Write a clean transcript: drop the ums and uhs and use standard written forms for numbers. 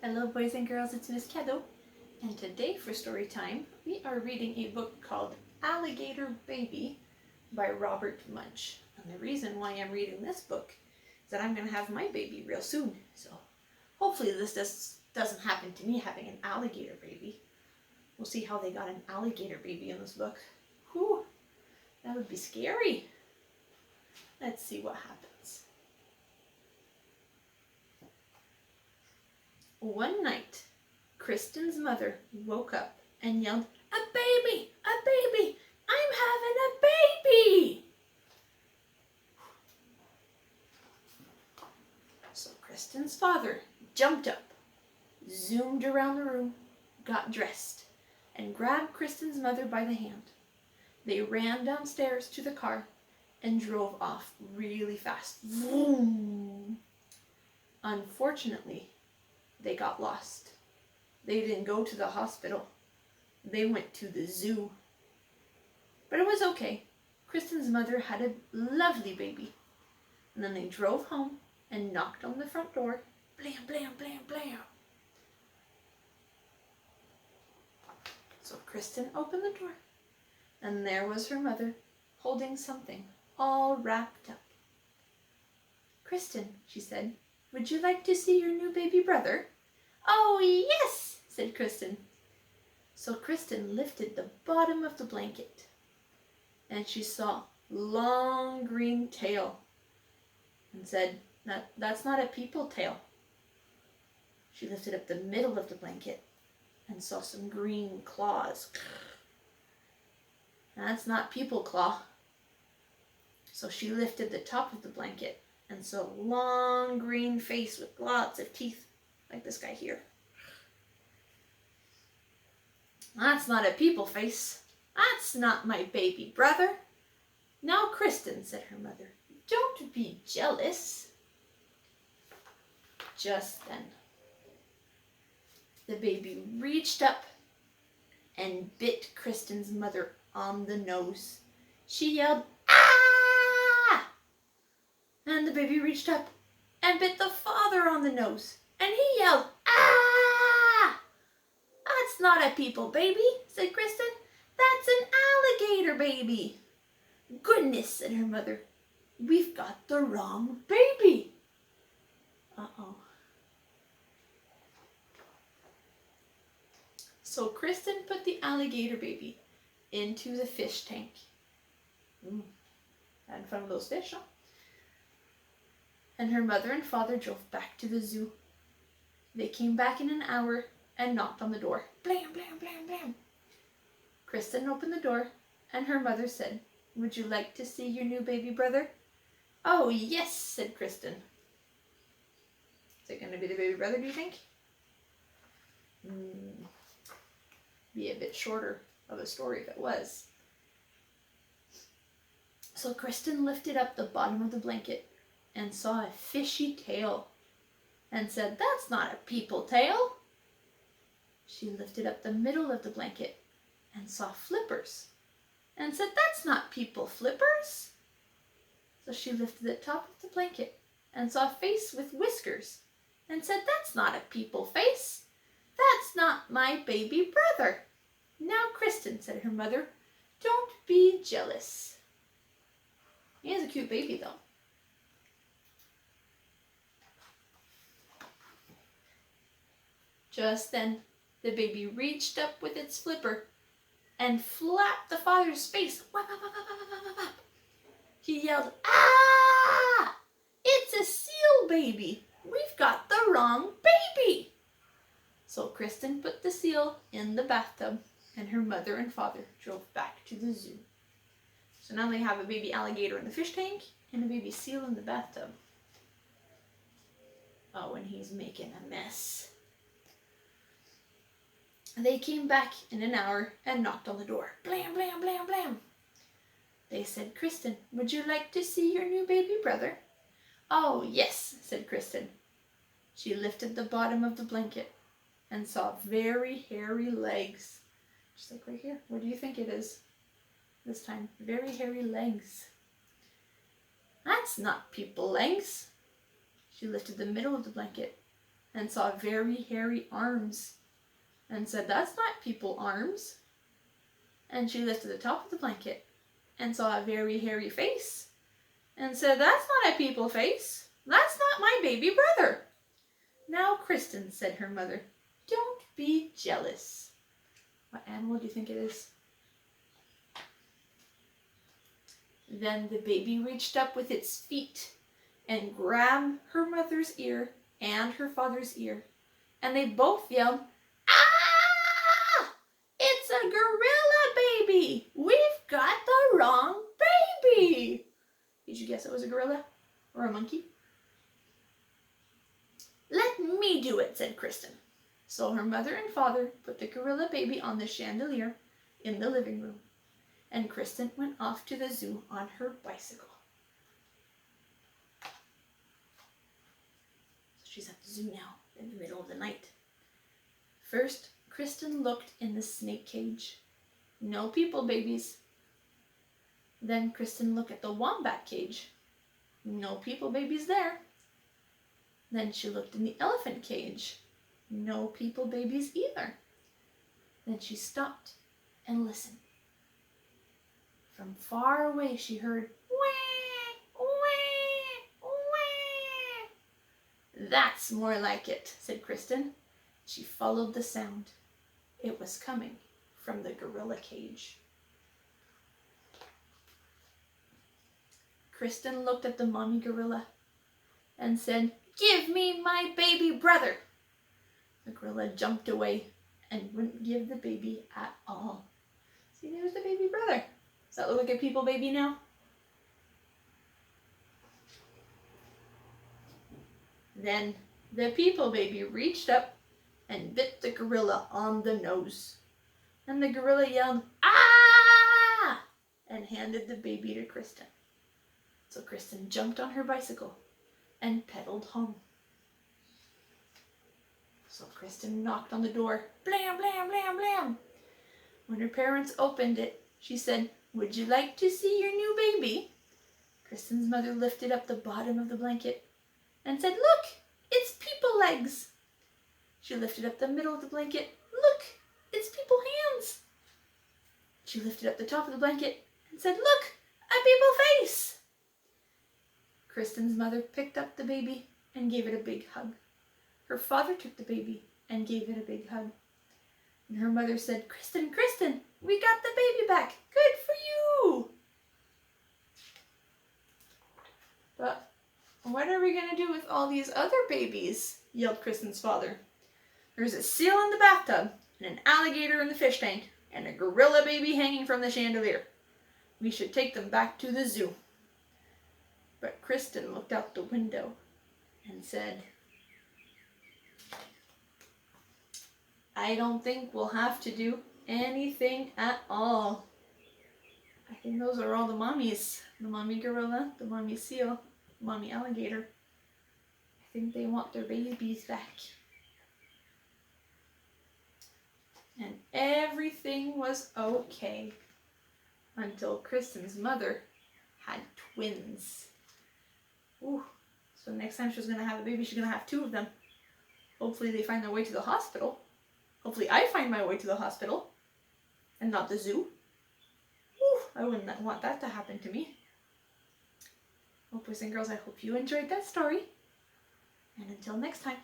Hello boys and girls, it's Miss Cado, and today for story time we are reading a book called Alligator Baby by Robert Munsch. And the reason why I'm reading this book is that I'm going to have my baby real soon, so hopefully this doesn't happen to me having an alligator baby. We'll see how they got an alligator baby in this book. Whew, that would be scary. Let's see what happens. One night, Kristen's mother woke up and yelled, "A baby! A baby! I'm having a baby!" So Kristen's father jumped up, zoomed around the room, got dressed, and grabbed Kristen's mother by the hand. They ran downstairs to the car and drove off really fast. Vroom! Unfortunately, they got lost. They didn't go to the hospital. They went to the zoo. But it was okay. Kristen's mother had a lovely baby. And then they drove home and knocked on the front door. Blam, blam, blam, blam. So Kristen opened the door. And there was her mother holding something all wrapped up. "Kristen," she said, "would you like to see your new baby brother?" "Oh, yes," said Kristen. So Kristen lifted the bottom of the blanket and she saw long green tail and said, that's not a people tail. She lifted up the middle of the blanket and saw some green claws. That's not people claw. So she lifted the top of the blanket and saw a long green face with lots of teeth. Like this guy here. "That's not a people face. That's not my baby brother." "Now, Kristen," said her mother, "don't be jealous." Just then, the baby reached up and bit Kristen's mother on the nose. She yelled, "Ah!" And the baby reached up and bit the father on the nose. And he yelled, "Ah!" "That's not a people baby," said Kristen. "That's an alligator baby." "Goodness," said her mother. "We've got the wrong baby." Uh-oh. So Kristen put the alligator baby into the fish tank. Had fun with those fish, huh? And her mother and father drove back to the zoo. They came back in an hour and knocked on the door. Blam, blam, blam, blam. Kristen opened the door and her mother said, "Would you like to see your new baby brother?" "Oh, yes," said Kristen. Is it going to be the baby brother, do you think? Be a bit shorter of a story if it was. So Kristen lifted up the bottom of the blanket and saw a fishy tail and said, "That's not a people tail." She lifted up the middle of the blanket and saw flippers and said, "That's not people flippers." So she lifted the top of the blanket and saw a face with whiskers and said, "That's not a people face. That's not my baby brother." "Now, Kristen," said her mother, "don't be jealous." He has a cute baby though. Just then, the baby reached up with its flipper and flapped the father's face. Whap, whap, whap, whap, whap, whap, whap. He yelled, "Ah! It's a seal baby. We've got the wrong baby." So Kristen put the seal in the bathtub and her mother and father drove back to the zoo. So now they have a baby alligator in the fish tank and a baby seal in the bathtub. Oh, and he's making a mess. They came back in an hour and knocked on the door. Blam, blam, blam, blam. They said, "Kristen, would you like to see your new baby brother?" "Oh, yes," said Kristen. She lifted the bottom of the blanket and saw very hairy legs. Just like right here. What do you think it is? This time, very hairy legs. "That's not people legs." She lifted the middle of the blanket and saw very hairy arms and said, "That's not people arms." And she lifted the top of the blanket and saw a very hairy face and said, "That's not a people face. That's not my baby brother." "Now, Kristen," said her mother, "don't be jealous." What animal do you think it is? Then the baby reached up with its feet and grabbed her mother's ear and her father's ear, and they both yelled, "Ah! It's a gorilla baby! We've got the wrong baby!" Did you guess it was a gorilla or a monkey? "Let me do it," said Kristen. So her mother and father put the gorilla baby on the chandelier in the living room, and Kristen went off to the zoo on her bicycle. So she's at the zoo now in the middle of the night. First, Kristen looked in the snake cage. No people babies. Then Kristen looked at the wombat cage. No people babies there. Then she looked in the elephant cage. No people babies either. Then she stopped and listened. From far away she heard, "Wah, wah, wah." "That's more like it," said Kristen. She followed the sound. It was coming from the gorilla cage. Kristen looked at the mommy gorilla and said, "Give me my baby brother." The gorilla jumped away and wouldn't give the baby at all. See, there's the baby brother. Does that look like a people baby now? Then the people baby reached up and bit the gorilla on the nose. And the gorilla yelled, "Ah!" and handed the baby to Kristen. So Kristen jumped on her bicycle and pedaled home. So Kristen knocked on the door. Blam, blam, blam, blam. When her parents opened it, she said, "Would you like to see your new baby?" Kristen's mother lifted up the bottom of the blanket and said, "Look, it's people legs." She lifted up the middle of the blanket. "Look, it's people hands." She lifted up the top of the blanket and said, "Look, a people face." Kristen's mother picked up the baby and gave it a big hug. Her father took the baby and gave it a big hug. And her mother said, "Kristen, Kristen, we got the baby back. Good for you." "But what are we going to do with all these other babies?" yelled Kristen's father. "There's a seal in the bathtub, and an alligator in the fish tank, and a gorilla baby hanging from the chandelier. We should take them back to the zoo." But Kristen looked out the window and said, "I don't think we'll have to do anything at all. I think those are all the mommies. The mommy gorilla, the mommy seal, the mommy alligator. I think they want their babies back." And everything was okay until Kristen's mother had twins. Ooh, so next time she's going to have a baby, she's going to have two of them. Hopefully they find their way to the hospital. Hopefully I find my way to the hospital and not the zoo. Ooh, I wouldn't want that to happen to me. Well, boys and girls, I hope you enjoyed that story. And until next time.